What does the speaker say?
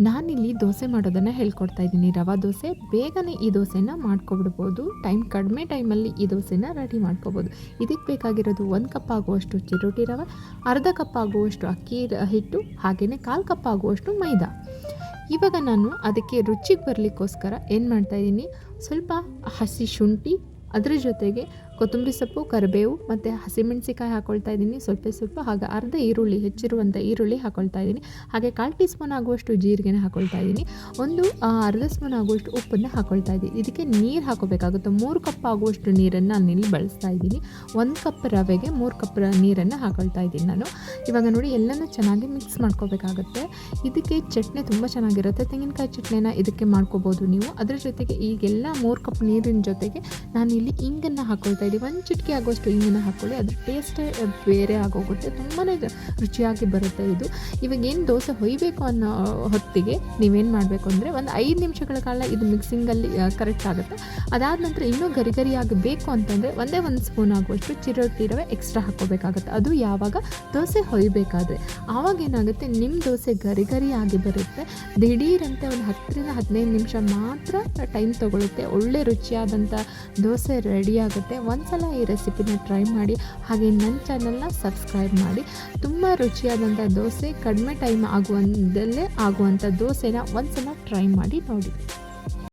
ನಾನಿಲ್ಲಿ ದೋಸೆ ಮಾಡೋದನ್ನು ಹೇಳ್ಕೊಡ್ತಾ ಇದ್ದೀನಿ. ರವೆ ದೋಸೆ. ಬೇಗನೆ ಈ ದೋಸೆನ ಮಾಡ್ಕೊಬಿಡ್ಬೋದು. ಕಡಿಮೆ ಟೈಮಲ್ಲಿ ಈ ದೋಸೆನ ರೆಡಿ ಮಾಡ್ಕೋಬೋದು. ಇದಕ್ಕೆ ಬೇಕಾಗಿರೋದು 1 ಕಪ್ ಆಗುವಷ್ಟು ಚಿರೋಟಿ ರವೆ, ಅರ್ಧ ಕಪ್ ಆಗುವಷ್ಟು ಅಕ್ಕಿ ಹಿಟ್ಟು, ಹಾಗೆಯೇ 1/4 ಕಪ್ ಆಗುವಷ್ಟು ಮೈದಾ. ಇವಾಗ ನಾನು ಅದಕ್ಕೆ ರುಚಿಗೆ ಬರಲಿಕ್ಕೋಸ್ಕರ ಏನು ಮಾಡ್ತಾಯಿದ್ದೀನಿ, ಸ್ವಲ್ಪ ಹಸಿ ಶುಂಠಿ, ಅದರ ಜೊತೆಗೆ ಕೊತ್ತಂಬರಿ ಸೊಪ್ಪು, ಕರಿಬೇವು ಮತ್ತು ಹಸಿಮೆಣಸಿಕಾಯಿ ಹಾಕ್ಕೊಳ್ತಾ ಇದ್ದೀನಿ ಸ್ವಲ್ಪ. ಹಾಗೆ ಅರ್ಧ ಈರುಳ್ಳಿ, ಹೆಚ್ಚಿರುವಂಥ ಈರುಳ್ಳಿ ಹಾಕ್ಕೊಳ್ತಾ ಇದ್ದೀನಿ. ಹಾಗೆ 1/4 ಟೀ ಸ್ಪೂನ್ ಆಗುವಷ್ಟು ಜೀರಿಗೆನ ಹಾಕ್ಕೊಳ್ತಾ ಇದ್ದೀನಿ. ಅರ್ಧ ಸ್ಪೂನ್ ಆಗುವಷ್ಟು ಉಪ್ಪನ್ನು ಹಾಕ್ಕೊಳ್ತಾ ಇದ್ದೀನಿ. ಇದಕ್ಕೆ ನೀರು ಹಾಕೋಬೇಕಾಗುತ್ತೆ. 3 ಕಪ್ ಆಗುವಷ್ಟು ನೀರನ್ನು ನಾನಿಲ್ಲಿ ಬಳಸ್ತಾ ಇದ್ದೀನಿ. 1 ಕಪ್ ರವೆಗೆ 3 ಕಪ್ ನೀರನ್ನು ಹಾಕ್ಕೊಳ್ತಾ ಇದ್ದೀನಿ ನಾನು. ಇವಾಗ ನೋಡಿ ಎಲ್ಲನೂ ಚೆನ್ನಾಗಿ ಮಿಕ್ಸ್ ಮಾಡ್ಕೋಬೇಕಾಗುತ್ತೆ. ಇದಕ್ಕೆ ಚಟ್ನಿ ತುಂಬ ಚೆನ್ನಾಗಿರುತ್ತೆ. ತೆಂಗಿನಕಾಯಿ ಚಟ್ನಿನ ಇದಕ್ಕೆ ಮಾಡ್ಕೋಬೋದು ನೀವು. ಅದರ ಜೊತೆಗೆ ಈಗೆಲ್ಲ 3 ಕಪ್ ನೀರಿನ ಜೊತೆಗೆ ನಾನಿಲ್ಲಿ ಇಂಗನ್ನು ಹಾಕ್ಕೊಳ್ತಾ ಇದ್ದೀನಿ. 1 ಚಿಟಿಕೆ ಆಗುವಷ್ಟು ಇಂಗನ್ನು ಹಾಕ್ಕೊಳ್ಳಿ. ಅದ್ರ ಟೇಸ್ಟೇ ಬೇರೆ ಆಗೋಗುತ್ತೆ. ತುಂಬಾ ರುಚಿಯಾಗಿ ಬರುತ್ತೆ ಇದು. ಇವಾಗ ಏನು ದೋಸೆ ಹೊಯ್ಬೇಕು ಅನ್ನೋ ಹೊತ್ತಿಗೆ ನೀವೇನು ಮಾಡಬೇಕು ಅಂದರೆ ಒಂದು 5 ನಿಮಿಷಗಳ ಕಾಲ ಇದು ಮಿಕ್ಸಿಂಗಲ್ಲಿ ಕರೆಕ್ಟ್ ಆಗುತ್ತೆ. ಅದಾದ ನಂತರ ಇನ್ನೂ ಗರಿ ಬೇಕು ಅಂತಂದರೆ ಒಂದೇ 1 ಸ್ಪೂನ್ ಆಗುವಷ್ಟು ಚಿರೋಟಿ ರವೆ ಎಕ್ಸ್ಟ್ರಾ ಹಾಕ್ಕೋಬೇಕಾಗುತ್ತೆ. ಅದು ಯಾವಾಗ ದೋಸೆ ಹೊಯ್ಬೇಕಾದ್ರೆ. ಆವಾಗ ಏನಾಗುತ್ತೆ, ನಿಮ್ಮ ದೋಸೆ ಗರಿ ಆಗಿ ಬರುತ್ತೆ. ದಿಢೀರಂತೆ ಒಂದು 10ರಿಂದ 15 ನಿಮಿಷ ಮಾತ್ರ ಟೈಮ್ ತೊಗೊಳುತ್ತೆ. ಒಳ್ಳೆ ರುಚಿಯಾದಂಥ ದೋಸೆ ರೆಡಿ ಆಗುತ್ತೆ. ಒಂದ್ಸಲ ಈ ರೆಸಿಪಿನ ಟ್ರೈ ಮಾಡಿ. ಹಾಗೆ ನನ್ನ ಚಾನಲ್ನ ಸಬ್ಸ್ಕ್ರೈಬ್ ಮಾಡಿ. ತುಂಬ ರುಚಿಯಾದಂಥ ದೋಸೆ, ಕಡಿಮೆ ಟೈಮ್ ಆಗುವಂಥ ದೋಸೆನ ಒಂದ್ಸಲ ಟ್ರೈ ಮಾಡಿ ನೋಡಿ.